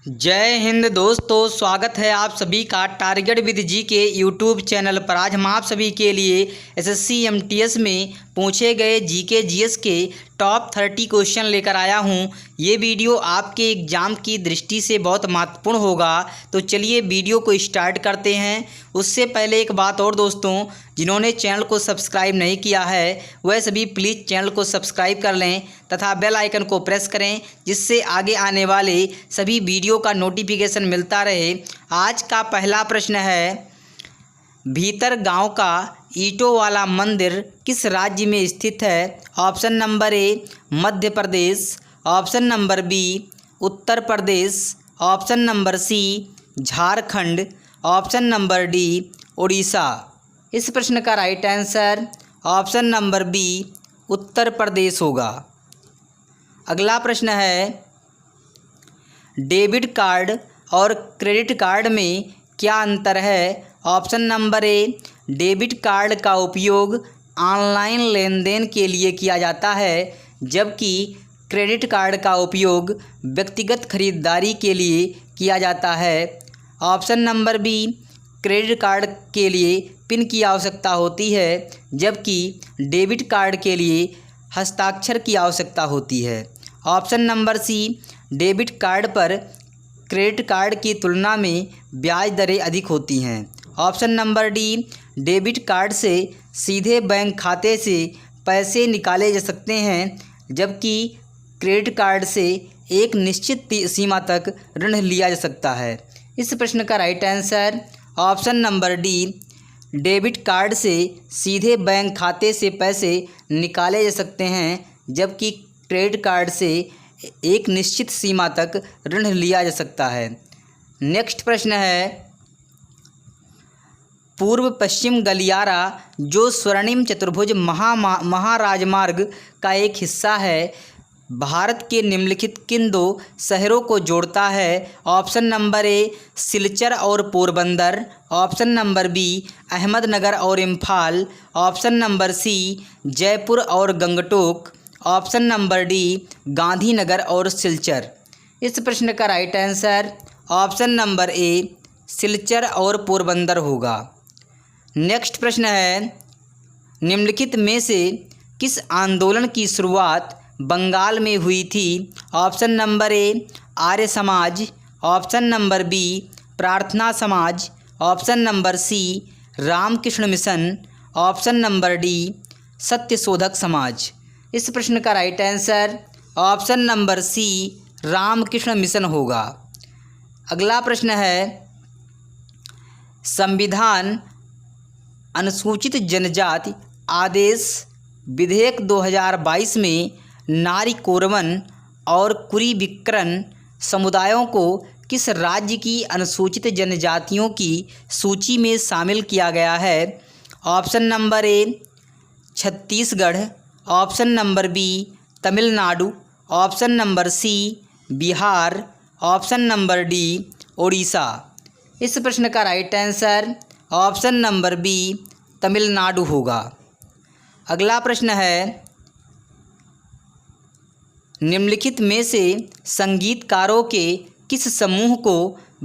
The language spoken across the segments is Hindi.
जय हिंद दोस्तों, स्वागत है आप सभी का टारगेट विद जी के यूट्यूब चैनल पर। आज हम आप सभी के लिए एसएससी एमटीएस में पूछे गए जीके जीएस के टॉप 30 क्वेश्चन लेकर आया हूं। ये वीडियो आपके एग्ज़ाम की दृष्टि से बहुत महत्वपूर्ण होगा। तो चलिए वीडियो को स्टार्ट करते हैं। उससे पहले एक बात और दोस्तों, जिन्होंने चैनल को सब्सक्राइब नहीं किया है वह सभी प्लीज़ चैनल को सब्सक्राइब कर लें तथा बेल आइकन को प्रेस करें, जिससे आगे आने वाले सभी वीडियो का नोटिफिकेशन मिलता रहे। आज का पहला प्रश्न है, भीतर गांव का ईंटों वाला मंदिर किस राज्य में स्थित है? Option number A Madhya Pradesh, option number B Uttar Pradesh, option number C Jharkhand, option number D Orissa. इस प्रश्न का right answer option number B Uttar Pradesh होगा। अगला प्रश्न है, डेबिट कार्ड और क्रेडिट कार्ड में क्या अंतर है? Option number A debit card का उपयोग ऑनलाइन लेन देन के लिए किया जाता है, जबकि क्रेडिट कार्ड का उपयोग व्यक्तिगत खरीदारी के लिए किया जाता है। Option number B credit card के लिए पिन की आवश्यकता होती है, जबकि डेबिट कार्ड के लिए हस्ताक्षर की आवश्यकता होती है। Option number C debit card पर क्रेडिट कार्ड की तुलना में ब्याज दरें अधिक होती हैं। Option number D debit card से सीधे बैंक खाते से पैसे निकाले जा सकते हैं, जबकि क्रेडिट कार्ड से एक निश्चित सीमा तक ऋण लिया जा सकता है। इस प्रश्न का right answer option number D debit card से सीधे बैंक खाते से पैसे निकाले जा सकते हैं, जबकि क्रेडिट कार्ड से एक निश्चित सीमा तक ऋण लिया जा सकता है। नेक्स्ट प्रश्न है, पूर्व पश्चिम गलियारा जो स्वर्णिम चतुर्भुज महाराजमार्ग का एक हिस्सा है, भारत के निम्नलिखित किन दो शहरों को जोड़ता है? ऑप्शन नंबर ए सिलचर और Porbandar, option number B Ahmednagar और Imphal, option number C Jaipur और Gangtok, option number D Gandhinagar और सिलचर। इस प्रश्न का right answer option number A Silchar और पोरबंदर होगा। नेक्स्ट प्रश्न है, निम्नलिखित में से किस आंदोलन की शुरुआत बंगाल में हुई थी? ऑप्शन नंबर ए Arya Samaj, option number B Prarthana Samaj, option number C Ramakrishna Mission, option number D Satyashodhak Samaj. इस प्रश्न का right answer option number C Ramakrishna Mission होगा। अगला प्रश्न है, संविधान अनुसूचित जनजाति आदेश विधेयक 2022 में नारी कोरवन और कुरी विकर्ण समुदायों को किस राज्य की अनुसूचित जनजातियों की सूची में शामिल किया गया है? Option number A Chhattisgarh, option number B Tamil Nadu, option number C Bihar, option number D Orissa. इस प्रश्न का right answer option number B Tamil Nadu होगा। अगला प्रश्न है, निम्नलिखित में से संगीतकारों के किस समूह को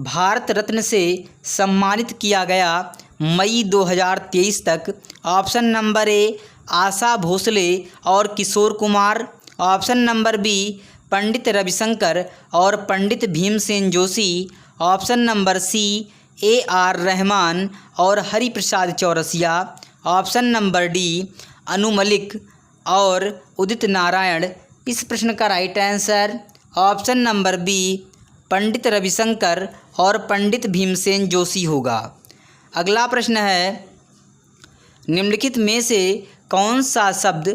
भारत रत्न से सम्मानित किया गया मई 2023 तक? Option number A Asha Bhosle और Kishore Kumar, option number B Pandit Ravishankar और Pandit Bhimsen Joshi, option number C AR Rahman और Hariprasad Chaurasia, option number D Anu Malik और उदित नारायण। इस प्रश्न का right answer option number B Pandit Ravishankar और पंडित भीमसेन जोशी होगा। अगला प्रश्न है, निम्नलिखित में से कौन सा शब्द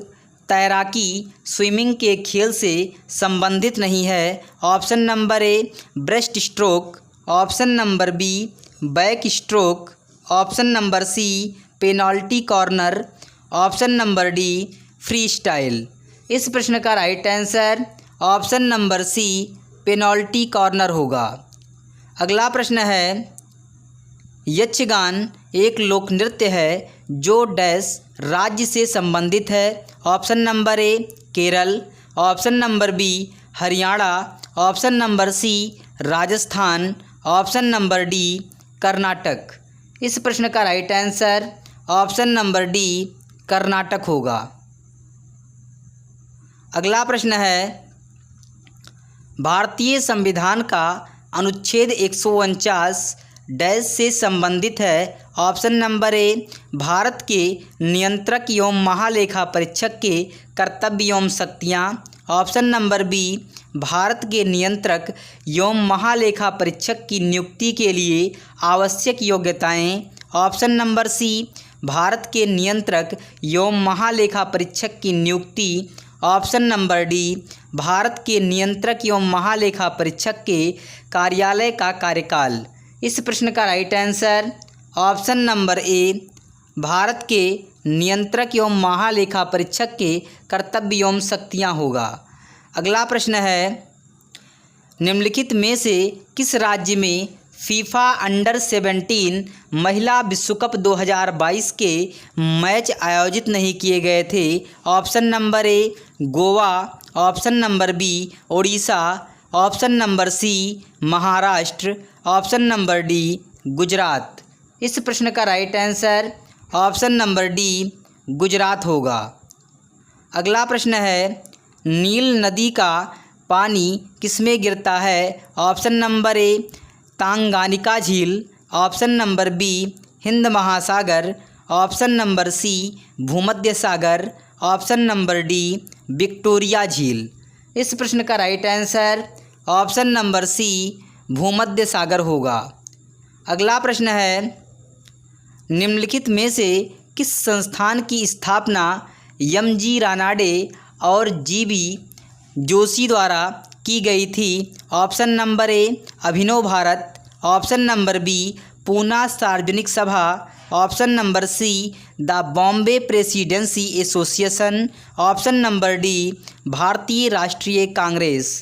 तैराकी स्विमिंग के खेल से संबंधित नहीं है? Option number A breast stroke, option number B back stroke, option number C penalty corner, option number D free style. इस प्रश्न का right answer option number C penalty corner होगा। अगला प्रश्न है, यक्षगान एक लोक नृत्य है जो डैश राज्य से संबंधित है? Option number A Kerala, option number B Haryana, option number C Rajasthan, option number D Karnataka. इस प्रश्न का right answer option number D Karnataka होगा। अगला प्रश्न है, भारतीय संविधान का अनुच्छेद 149 डैश से संबंधित है। ऑप्शन नंबर ए भारत के नियंत्रक एवं महालेखा परीक्षक के कर्तव्य एवं शक्तियाँ, ऑप्शन नंबर बी भारत के नियंत्रक एवं महालेखा परीक्षक की नियुक्ति के लिए आवश्यक योग्यताएं, ऑप्शन नंबर सी भारत के नियंत्रक एवं महालेखा परीक्षक की नियुक्ति, ऑप्शन नंबर डी भारत के नियंत्रक एवं महालेखा परीक्षक के कार्यालय का कार्यकाल। इस प्रश्न का राइट आंसर ऑप्शन नंबर ए भारत के नियंत्रक एवं महालेखा परीक्षक के कर्तव्य एवं शक्तियाँ होगा। अगला प्रश्न है, निम्नलिखित में से किस राज्य में फीफा अंडर 17 महिला विश्व कप 2022 के मैच आयोजित नहीं किए गए थे। Option number A Goa, option number B Odisha, option number C Maharashtra, option number D Gujarat. इस प्रश्न का right answer option number D Gujarat होगा। अगला प्रश्न है, नील नदी का पानी किसमें गिरता है। ऑप्शन नंबर ए तांगानिका झील, ऑप्शन नंबर बी हिंद महासागर, ऑप्शन नंबर सी भूमध्य सागर, ऑप्शन नंबर डी विक्टोरिया झील। इस प्रश्न का right answer option number C भूमध्य सागर होगा। अगला प्रश्न है, निम्नलिखित में से किस संस्थान की स्थापना एम.जी. रानाडे और जी.बी. जोशी द्वारा की गई थी। Option number A Abhinav Bharat, option number B Poona Sarvajanik Sabha, option number C the Bombay Presidency Association, option number D Bharatiya Rashtriya Congress.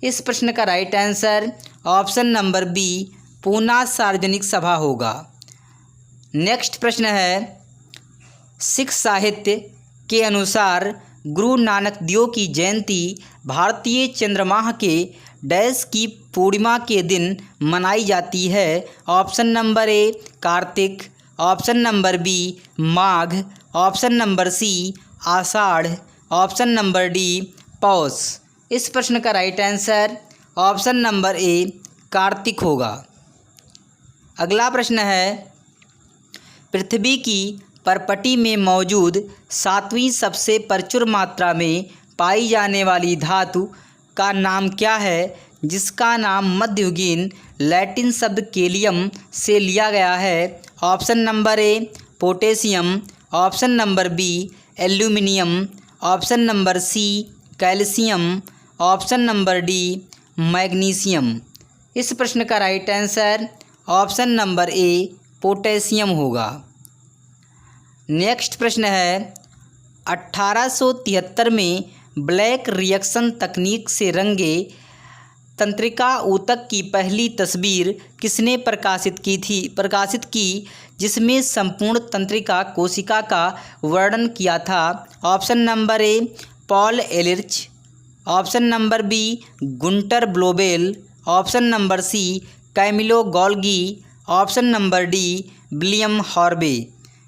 इस प्रश्न का right answer option number B Poona Sarvajanik Sabha होगा। नेक्स्ट प्रश्न है, सिख साहित्य के अनुसार गुरु नानक देव की जयंती भारतीय चंद्रमाह के डैश की पूर्णिमा के दिन मनाई जाती है। Option number A Kartik, option number B Magh, option number C Ashadh, option number D Paush. इस प्रश्न का right answer option number A Kartik होगा। अगला प्रश्न है, पृथ्वी की परपटी में मौजूद 7वीं सबसे प्रचुर मात्रा में पाई जाने वाली धातु का नाम क्या है, जिसका नाम मध्ययुगीन लैटिन शब्द केलियम से लिया गया है। Option number A potassium, option number B aluminium, option number C calcium, option number D magnesium. इस प्रश्न का right answer option number A potassium होगा। नेक्स्ट प्रश्न है, 1873 में ब्लैक रिएक्शन तकनीक से रंगे तंत्रिका ऊतक की पहली तस्वीर किसने प्रकाशित की जिसमें संपूर्ण तंत्रिका कोशिका का वर्णन किया था। Option number A Paul Ehrlich, option number B Gunter Blobel, option number C Camillo Golgi, option number D William Harvey.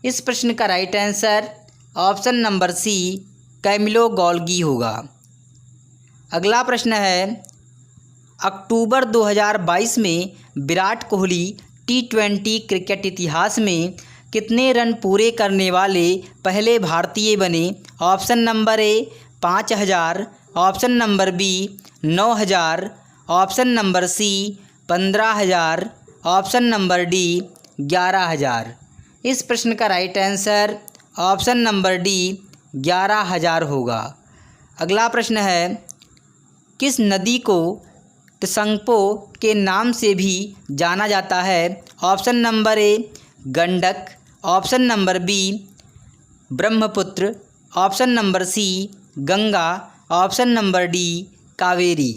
इस प्रश्न का right answer option number C Camillo Golgi होगा। अगला प्रश्न है, अक्टूबर 2022 में विराट कोहली T20 क्रिकेट इतिहास में कितने रन पूरे करने वाले पहले भारतीय बने। Option number A 5000, option number B 9000, option number C 15000, option number D 11000। इस प्रश्न का right answer option number D 11000 होगा। अगला प्रश्न है, किस नदी को त्संगपो के नाम से भी जाना जाता है। Option number A Gandak, option number B Brahmaputra, option number C Ganga, option number D Kaveri.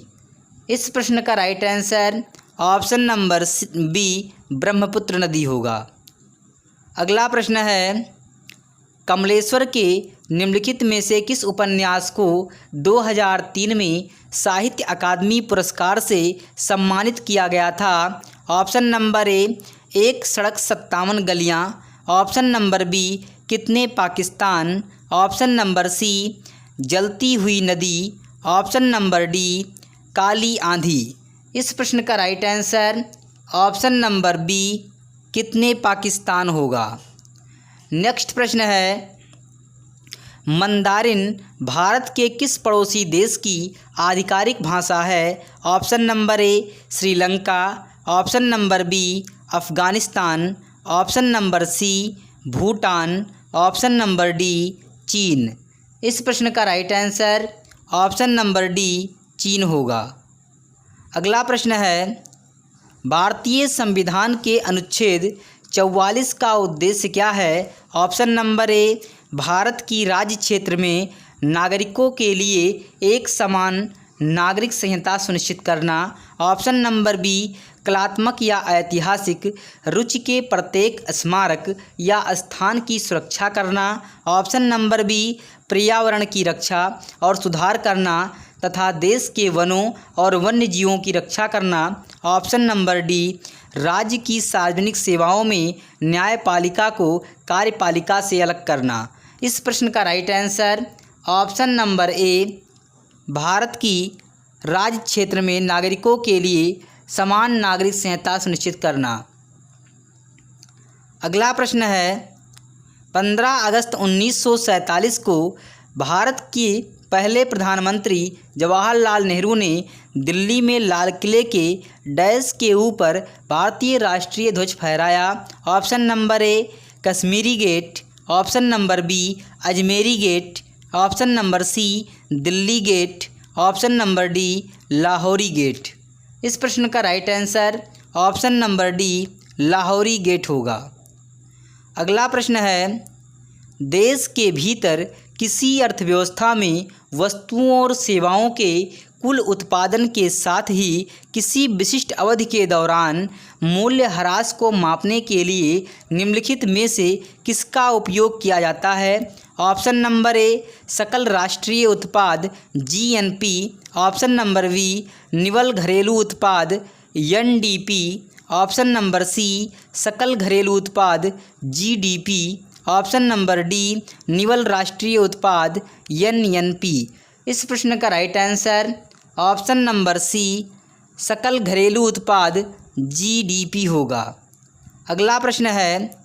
इस प्रश्न का right answer option number B Brahmaputra नदी होगा। अगला प्रश्न है, कमलेश्वर के निम्नलिखित में से किस उपन्यास को 2003 में साहित्य अकादमी पुरस्कार से सम्मानित किया गया था? ऑप्शन नंबर ए, एक सड़क 57 गलियां। ऑप्शन नंबर बी, कितने पाकिस्तान। ऑप्शन नंबर सी, जलती हुई नदी। ऑप्शन नंबर डी, काली आंधी। इस प्रश्न का right answer option number B, कितने पाकिस्तान होगा। नेक्स्ट प्रश्न है, मंदारिन भारत के किस पड़ोसी देश की आधिकारिक भाषा है? Option number A, Sri Lanka. Option number B, Afghanistan. Option number C, Bhutan. Option number D, चीन। इस प्रश्न का right answer option number D, चीन होगा। अगला प्रश्न है, भारतीय संविधान के अनुच्छेद 44 का उद्देश्य क्या है? ऑप्शन नंबर ए, भारत की राज्य क्षेत्र में नागरिकों के लिए एक समान नागरिक संहिता सुनिश्चित करना। ऑप्शन नंबर बी, कलात्मक या ऐतिहासिक रुचि के प्रत्येक स्मारक या स्थान की सुरक्षा करना। ऑप्शन नंबर बी, पर्यावरण की रक्षा और सुधार करना तथा देश के वनों और वन्य जीवों की रक्षा करना। ऑप्शन नंबर डी, राज्य की सार्वजनिक सेवाओं में न्यायपालिका को कार्यपालिका से अलग करना। इस प्रश्न का राइट आंसर ऑप्शन नंबर ए, भारत की राज्य क्षेत्र में नागरिकों के लिए समान नागरिक संहिता सुनिश्चित करना। अगला प्रश्न है, 15 अगस्त 1947 को भारत के पहले प्रधानमंत्री जवाहरलाल नेहरू ने दिल्ली में लाल किले के डैश के ऊपर भारतीय राष्ट्रीय ध्वज फहराया। Option number A, Kashmiri Gate. Option number B, Ajmeri Gate. Option number C, Delhi Gate. Option number D, Lahori Gate. इस प्रश्न का right answer option number D, Lahori Gate होगा। अगला प्रश्न है, देश के भीतर किसी अर्थव्यवस्था में वस्तुओं और सेवाओं के कुल उत्पादन के साथ ही किसी विशिष्ट अवधि के दौरान मूल्य ह्रास को मापने के लिए निम्नलिखित में से किसका उपयोग किया जाता है? ऑप्शन नंबर ए, सकल राष्ट्रीय उत्पाद जीएनपी। ऑप्शन नंबर बी, निवल घरेलू उत्पाद एनडीपी। ऑप्शन नंबर सी, सकल घरेलू उत्पाद जीडीपी। ऑप्शन नंबर डी, निवल राष्ट्रीय उत्पाद एनएनपी। इस प्रश्न का right answer option number C, सकल घरेलू उत्पाद जीडीपी होगा। अगला प्रश्न है,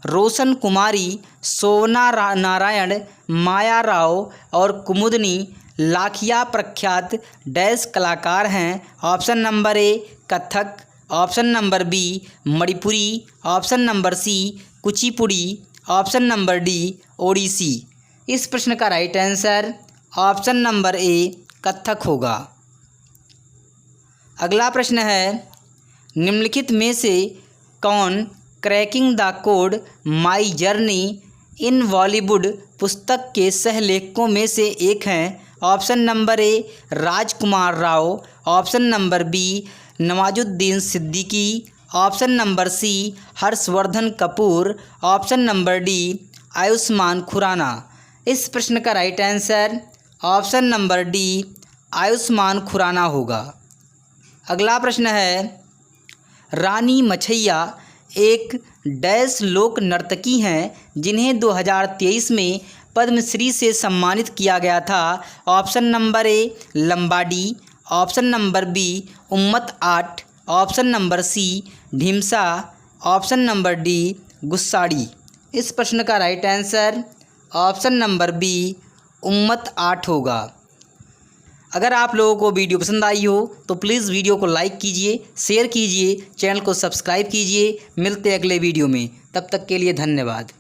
रोशन कुमारी, शोभना नारायण, माया राव और कुमुदनी लाखिया प्रख्यात डैश कलाकार हैं? Option number A, Kathak. Option number B, Manipuri. Option number C, Kuchipudi. Option number D, Odissi. इस प्रश्न का right answer option number A, Kathak होगा। अगला प्रश्न है, निम्नलिखित में से कौन cracking the code my journey in Bollywood पुस्तक के सहलेखकों में से एक हैं? Option number A, Rajkummar Rao. Option number B, Nawazuddin Siddiqui. Option number C, Harshvardhan Kapoor. Option number D, Ayushmann Khurana. इस प्रश्न का right answer option number D, Ayushmann Khurrana होगा। अगला प्रश्न है, रानी मछैया एक डैश लोक नर्तकी हैं जिन्हें 2023 में पद्मश्री से सम्मानित किया गया था? Option number A, Lambadi. Option number B, Ummathat. Option number C, Dhimsa. Option number D, Gussadi. इस प्रश्न का right answer option number B, Ummathat होगा। अगर आप लोगों को वीडियो पसंद आई हो तो प्लीज़ वीडियो को लाइक कीजिए, शेयर कीजिए, चैनल को सब्सक्राइब कीजिए। मिलते हैं अगले वीडियो में, तब तक के लिए धन्यवाद।